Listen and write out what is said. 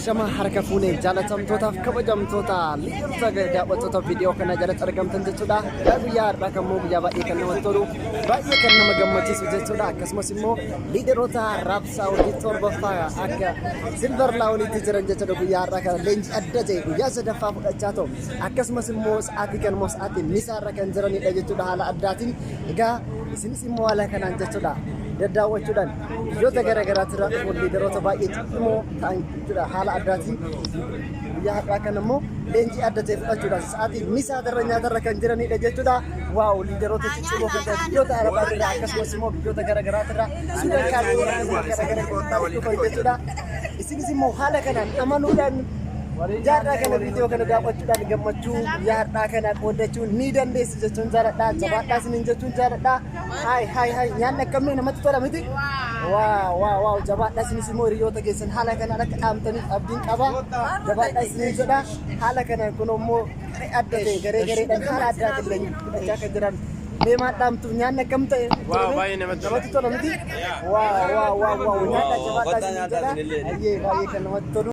Shama harka fuunee jaalatamtootaaf kabajamtoota liirta daawwattoota viidiyoo kana jalatti argamtan jechuudha. Guyyaa har'aa kan immoo guyyaa baay'ee kan namatti tolu, baay'ee kan nama gammachiisu jechuudha. Akkasumas immoo liideroota raabsaa hojii torbaffaa akka silver laawunitti jiran jechuudha. Guyyaa har'aa kana leenjii adda ta'e guyyaa sadaffaa fudhachaa ta'u. Akkasumas immoo sa'aatii kan immoo sa'aatii misaarra kan jiranidha jechuudha haala addaatiin. Egaa isinis immoo haala kanaan jechuudha. Daddaawwachuudhaan biyyoota garaagaraatti irraa dhufuun liideroota baay'ee ciccimoo ta'an jechuudha haala addaatiin. Guyyaa har'aa kana immoo leenjii adda ta'e fudhachuudhaan sa'aatii misaatarra nyaatarra kan jiranidha jechuudha. Waaw liideroota ciccimoo kan ta'an biyyoota arabaatii irraa akkasumas immoo biyyoota garaagaraatti irraa suuraa kaasuu garaagaraa dhufan jechuudha. Isinis immoo haala kanaan amanuudhaan jaarraa kana viidiyoo kana daawwachuudhaan gammachuu guyyaa har'aa kana qoodachuun ni dandeessi jechuun jaaladha. Jabaadhaa isiniin jechuun jaaladha. Hai nyaanni akkamii namatti tola miti? Waaw jabaadhaa isinis immoo hiriyoota keessan haala kanaan akka dhaamtaniif abdiin qaba. Jabaadhaa isiniin jedha. Haala kanaan kun immoo adda ta'e gareedhaan haala addaatiin fudhachaa kan jiran. Meemaa dhaamtuuf nyaanni akkam ta'e? Baay'ee namatti tola miti? Waaw nyaata jabaadhaa isiniin jedha. Baay'ee kan namatti tolu.